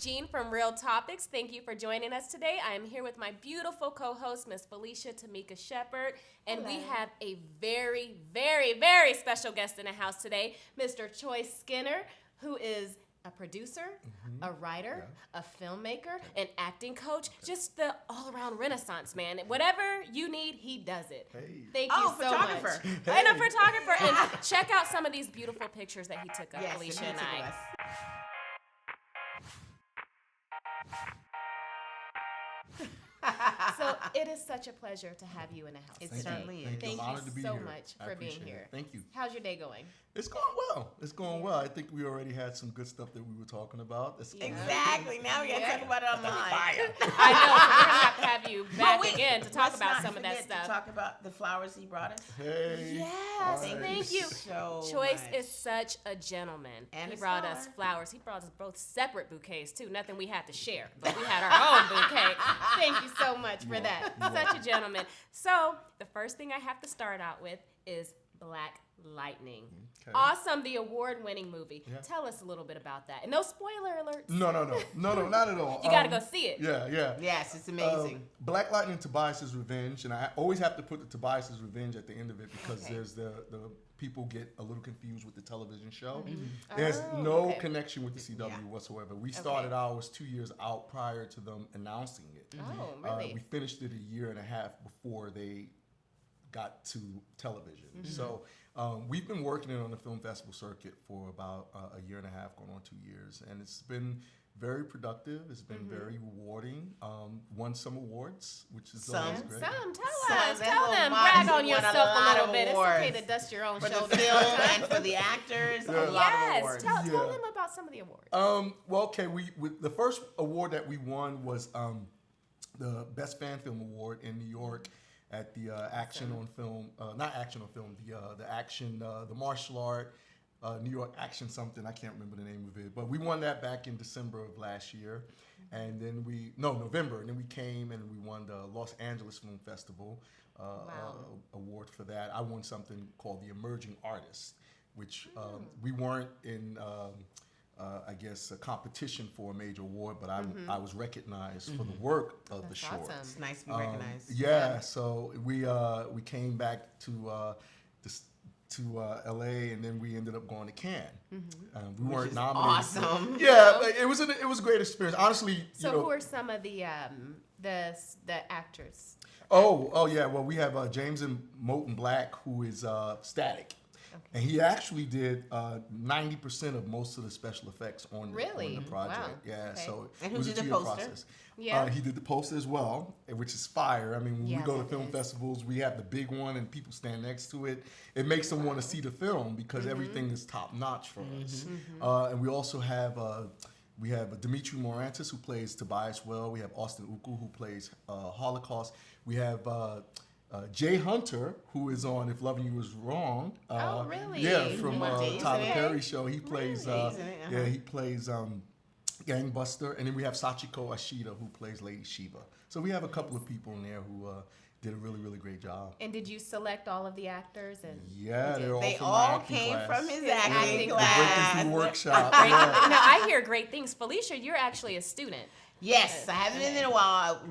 Jean from Real Topics. Thank you for joining us today. I am here with my beautiful co-host, Miss Felicia Tamika Shepard, and Hello. we have a very, very, very special guest in the house today, Mr. Choice Skinner, who is a producer, a writer, a filmmaker, an acting coach, just the all-around Renaissance man. Whatever you need, he does it. Hey. Thank you so photographer. much. And a photographer. And check out some of these beautiful pictures that he took of Yes, Felicia he and took I. of us. So it is such a pleasure to have you in the house. It today. certainly is. Thank I'm honored to you be so here. much I for being appreciate here. it. Thank you. How's your day going? It's going well. It's going well. I think we already had some good stuff that we were talking about. Exactly. Now we got to talk about it online. I know. So we're gonna have to have you back But again to talk let's about not some of that forget stuff. To talk about the flowers he brought us. Hey. Yes, All right. thank you. So Choice much. is such a gentleman. And he a brought us star. flowers. He brought us both separate bouquets too. Nothing we had to share, but we had our own bouquet. Thank you so much for that. Such a gentleman. So the first thing I have to start out with is Black Lightning. Okay. Awesome, the award-winning movie. Yeah. Tell us a little bit about that. And no spoiler alerts. No, not at all. You got to go see it. Yeah. Yes, it's amazing. Black Lightning, Tobias' Revenge, and I always have to put the Tobias' Revenge at the end of it because Okay. there's the people get a little confused with the television show. Mm-hmm. There's Oh, no okay. connection with the CW Yeah. whatsoever. We started ours 2 years out prior to them announcing it. Oh, really? We finished it a year and a half before they got to television. So we've been working it on the film festival circuit for about a year and a half, going on 2 years, and it's been very productive. It's been very rewarding. Won some awards, which is always Some. great. Tell Some, us. that Tell little them. modest Brag on won a yourself lot a little of bit. It's awards. okay to dust your own For the shoulders. film and for the actors, a lot of Yes. awards. Tell Yeah. them about some of the awards. Well, okay. The first award that we won was the Best Fan Film Award in New York at the Action on Film, not Action on Film, the martial art, New York Action something. I can't remember the name of it, but we won that back in December of last year, and then November, and then we came and we won the Los Angeles Film Festival award for that. I won something called the Emerging Artist, which we weren't in. I guess a competition for a major award, but I was recognized for the work of the short. awesome. It's nice to be recognized. Yeah, so we came back to LA, and then we ended up going to Cannes. We weren't is nominated. awesome. Yeah, like, it was a great experience. Honestly, So you know. who are some of the actors? Oh yeah. Well, we have James and Moten Black, who is Static. And he actually did 90% of most of the special effects on Really? the project. Wow. Yeah, Okay. so And it who was a did the 2-year poster? process. Yeah. He did the poster as well, which is fire. I mean, when Yeah, we go to that film is. festivals, we have the big one and people stand next to it. It makes them want to see the film because everything is top notch for us. And we also have Dimitri Morantis, who plays Tobias Well. We have Austin Ukul, who plays Holocaust. We have Jay Hunter, who is on If Loving You Is Wrong. Oh, really? Yeah, from Jay's Tyler in it? Perry show. He plays. Really? He's in it, Yeah, he plays Gangbuster, and then we have Sachiko Ashida, who plays Lady Shiva. So we have a couple of people in there who did a really, really great job. And did you select all of the actors? And Yeah, they're all They from my all acting came class. from his Yeah, acting acting The class. Breaking Through workshop. Yeah. now I hear great things. Felicia, you're actually a student. Yes, I haven't been in a while.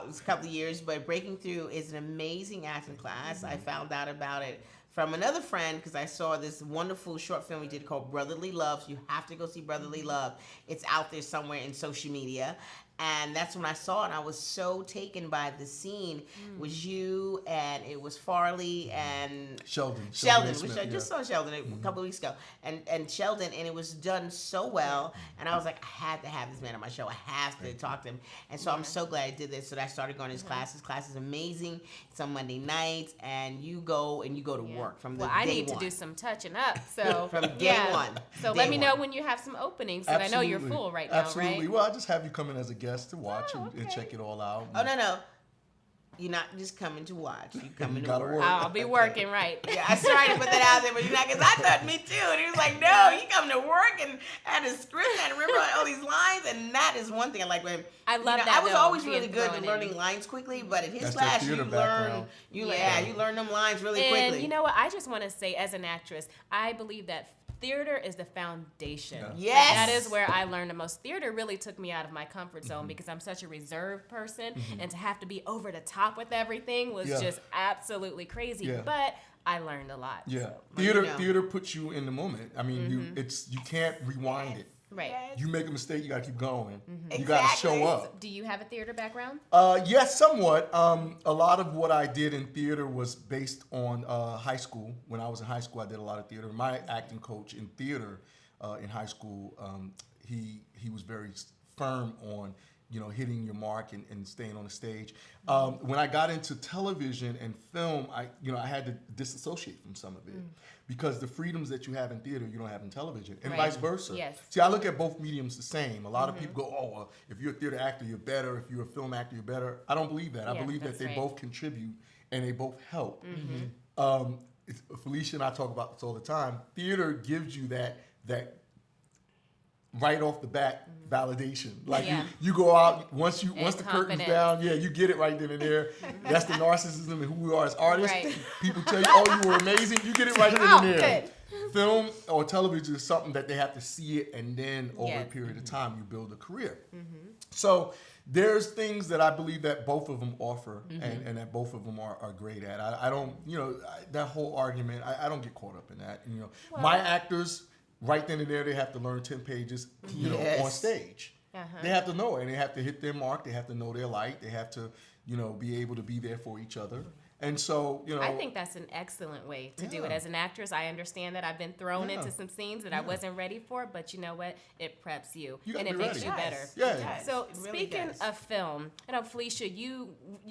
It's a couple of years, but Breaking Through is an amazing acting class. I found out about it from another friend because I saw this wonderful short film we did called Brotherly Love. So you have to go see Brotherly Love. It's out there somewhere in social media. And that's when I saw it, and I was so taken by the scene. It was you, and it was Farley, and Sheldon, which Smith, I just saw Sheldon a couple of weeks ago, and Sheldon, and it was done so well, and I was like, I had to have this man on my show. I have to talk to him, and so I'm so glad I did this. So I started going to his class. His class is amazing. It's on Monday nights, and you go to work from the Well, I day need one. to do some touching up. So From day one. So Day let me know one. when you have some openings, and I know you're Absolutely. full right now, Absolutely. right? Well, I just have you come in as a guest to watch Oh, and okay. check it all out. Oh no. You're not just coming to watch. You coming to gotta work. work. I'll be working right. Yeah, I tried to put that out there, but you're not, because I thought me too. And he was like, no, you come to work and had a script and remember all these lines. And that is one thing I like when I love that, I was though, always being really good thrown at in. learning lines quickly, but in his That's class, their you theater learn, background. you learn them lines really quickly. And you know what? I just want to say, as an actress, I believe that theater is the foundation. Yeah. Yes. That is where I learned the most. Theater really took me out of my comfort zone because I'm such a reserved person, and to have to be over the top with everything was Yeah. just absolutely crazy. Yeah. But I learned a lot. Yeah, So. theater you know. theater puts you in the moment. I mean, you can't rewind it. Right. You make a mistake, you gotta keep going. You gotta show Exactly. up. Do you have a theater background? Yes, somewhat. A lot of what I did in theater was based on high school. When I was in high school, I did a lot of theater. My acting coach in theater in high school, he was very firm on hitting your mark and staying on the stage. When I got into television and film, I had to disassociate from some of it because the freedoms that you have in theater, you don't have in television, and Right. vice versa. Yes. See, I look at both mediums the same. A lot of people go, "Oh, well, if you're a theater actor, you're better. If you're a film actor, you're better." I don't believe that. I Yeah, believe that that's they right. both contribute and they both help. Felicia and I talk about this all the time. Theater gives you that right off the bat validation. Like Yeah. you go out once the curtain's confidence. down, you get it right then and there. That's the narcissism and who we are as artists. Right. People tell you, "Oh, you were amazing." You get it right then Oh, and there. good. Film or television is something that they have to see it, and then over a Yes. period of time, you build a career. So there's things that I believe that both of them offer, and that both of them are great at. I don't, that whole argument, I don't get caught up in that. My actors, right then and there, they have to learn 10 pages, Yes. on stage. They have to know it, and they have to hit their mark. They have to know their light. They have to, be able to be there for each other. And so, I think that's an excellent way to do it. Yeah. As an actress, I understand that I've been thrown Yeah. into some scenes that I wasn't ready for, but you know what? It preps you, You and gotta it be makes ready. you better. Yeah. It does. So It really speaking does. of film, Felicia,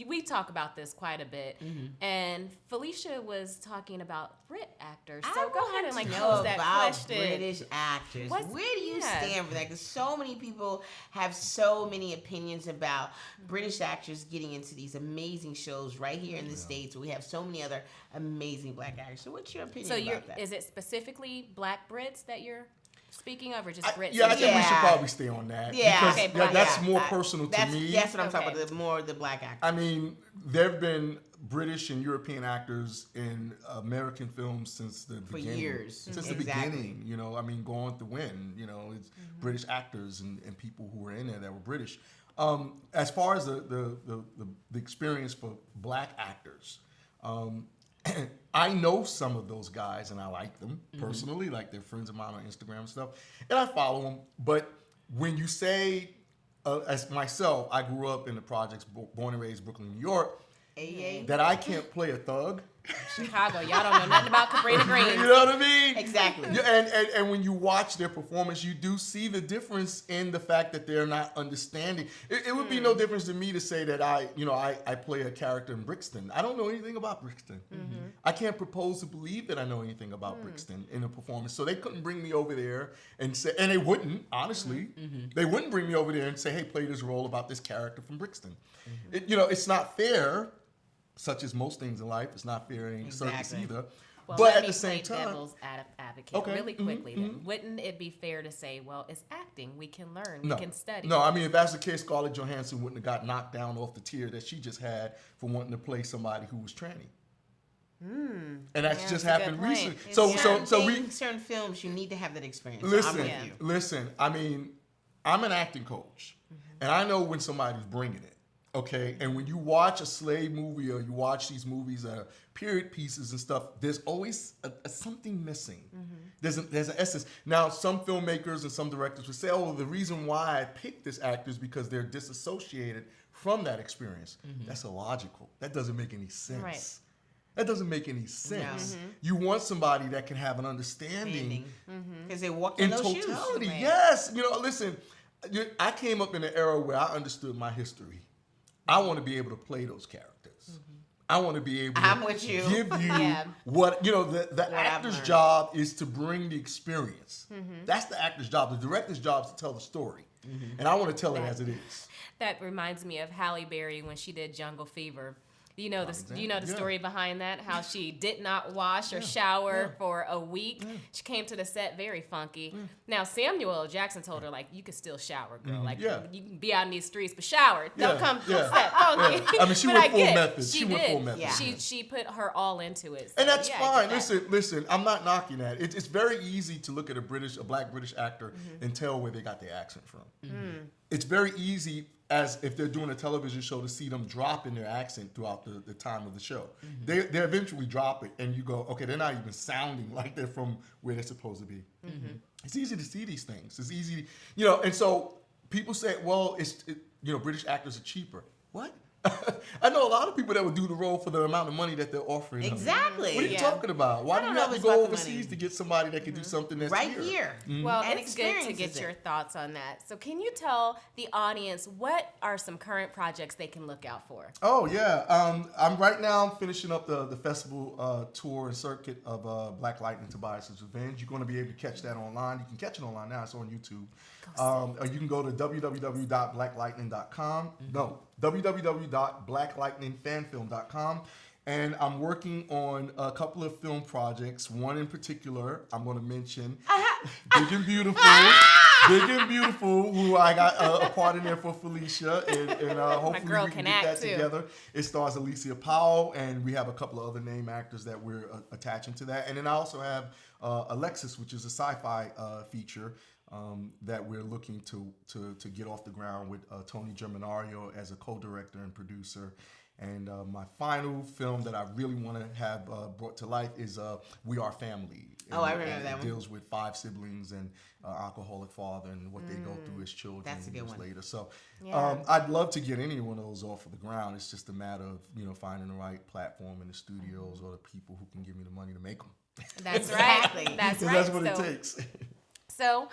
we talk about this quite a bit, and Felicia was talking about Brit actors. So go ahead and pose that question. British actors. What's- Where do you yeah. stand for that? Because so many people have so many opinions about British actors getting into these amazing shows right here in the States. We have so many other amazing black actors. So what's your opinion So about that? is it specifically Black Brits that you're speaking of, or just Brits? I think we should Yeah. probably stay on that. Yeah, because okay, black- that's yeah. more personal to me. That's what I'm talking Okay. about. More the black actors. I mean, there have been British and European actors in American films since the beginning. years. Since Exactly. the beginning, I mean, Gone to Win, it's British actors and people who were in there that were British. As far as the experience for black actors, I know some of those guys and I like them personally, like they're friends of mine on Instagram and stuff, and I follow them. But when you say, as myself, I grew up in the projects, born and raised Brooklyn, New York, AA. that I can't play a thug. Chicago, y'all don't know nothing about Cabrini Green. You know what I mean? Exactly. Yeah, and when you watch their performance, you do see the difference in the fact that they're not understanding. It would be no difference to me to say that I play a character in Brixton. I don't know anything about Brixton. I can't propose to believe that I know anything about Brixton in a performance. So they couldn't bring me over there and say, and they wouldn't, honestly, they wouldn't bring me over there and say, "Hey, play this role about this character from Brixton." It's not fair. Such as most things in life, it's not fair in any circus Exactly. either. Well, but let at me the same play time, devil's advocate Okay, really quickly. Then, wouldn't it be fair to say, well, it's acting. We can learn. no, We can study. no. I mean, if that's the case, Scarlett Johansson wouldn't have got knocked down off the tier that she just had for wanting to play somebody who was tranny. And that's Yeah, just that's a happened good point. recently. It's Certain films, you need to have that experience. So Listen, I'm with you. listen. I mean, I'm an acting coach, and I know when somebody's bringing it. Okay, and when you watch a slave movie or you watch these movies that are period pieces and stuff, there's always something missing. There's an essence. Now, some filmmakers and some directors would say, "Oh, the reason why I picked this actor is because they're disassociated from that experience." That's illogical. That doesn't make any sense. Right. That doesn't make any sense. You want somebody that can have an understanding Because they walked in in those shoes. totality. Right. Yes. Listen, I came up in an era where I understood my history. I want to be able to play those characters. I want to be able to I'm with you. give you Yeah. what, the I've actor's learned. job is to bring the experience. That's the actor's job. The director's job is to tell the story. And I want to tell it as it is. That reminds me of Halle Berry when she did Jungle Fever. You know the Yeah. story behind that? How she did not wash or shower for a week. She came to the set very funky. Now Samuel L. Jackson told her, like, you could still shower, girl. Like, you can be out in these streets, but shower. Don't come to the set funky. I mean, she But went I full get it. method. She She went did. full method. Yeah. She put her all into it. So, And that's yeah, I get fine. that. Listen. I'm not knocking that. It's very easy to look at a black British actor and tell where they got their accent from. It's very easy, as if they're doing a television show, to see them drop in their accent throughout the time of the show. They eventually drop it, and you go, okay, they're not even sounding like they're from where they're supposed to be. It's easy to see these things. It's easy, and so people say, well, British actors are cheaper. What? I know a lot of people that would do the role for the amount of money that they're offering them. Exactly. What are you Yeah. talking about? Why I do don't you know have if to it's go about the overseas money. to get somebody that can do something that's Right here. Well, And it's good to experiences get it. your thoughts on that. So can you tell the audience what are some current projects they can look out for? Oh yeah, I'm right now finishing up the festival tour and circuit of Black Lightning Tobias' Revenge. You're going to be able to catch that online. You can catch it online now. It's on YouTube. Or you can go to www.blacklightning.com. No, www.blacklightningfanfilm.com. And I'm working on a couple of film projects. One in particular, I'm going to mention Big and Beautiful. Big and Beautiful, who I got a part in there for Felicia, and hopefully girl we can can get that act, too. together. It stars Alicia Powell, and we have a couple of other name actors that we're attaching to that. And then I also have Alexis, which is a sci-fi feature that we're looking to get off the ground with Tony Germanario as a co-director and producer. And my final film that I really want to have brought to life is We Are Family. Oh, I remember that It one. deals with 5 siblings and alcoholic father and what they go through as children That's a good years one. later. So Yeah. I'd love to get any one of those off of the ground. It's just a matter of finding the right platform in the studios or the people who can give me the money to make them. That's Exactly. right. That's 'Cause right. that's what it So- takes. So,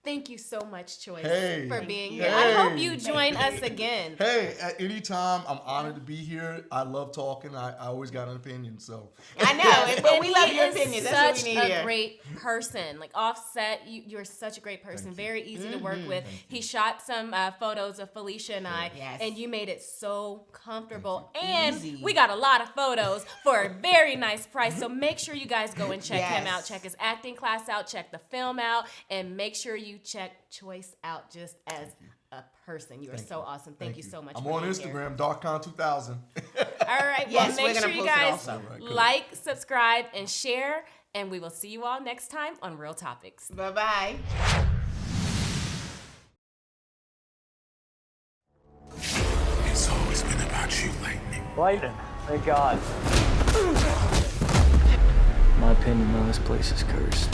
thank you so much, Choice, Hey. for Thank being you. here. I hope Hey. you join us again. Hey, at any time, I'm honored to be here. I love talking. I always got an opinion, so. I know, but we And love he your is opinion. That's what we such need a here. great person. Like Offset, you're such a great person. Thank you. Very easy to work with. He shot some photos of Felicia and I, Yes. and you made it so comfortable. And Easy. we got a lot of photos for a very nice price. So make sure you guys go and check him Yes. out. Check his acting class out. Check the film out, and make sure you check Choice out just as a person. You are so awesome. Thank you so much. I'm for on being here. Instagram, DarkCon2000. All right. Yes, well, we're make gonna sure you post it guys also. All right, cool. like, subscribe, and share. And we will see you all next time on Real Topics. Bye-bye. It's always been about you, Lightning. Lightning, thank God. My opinion on this place is cursed.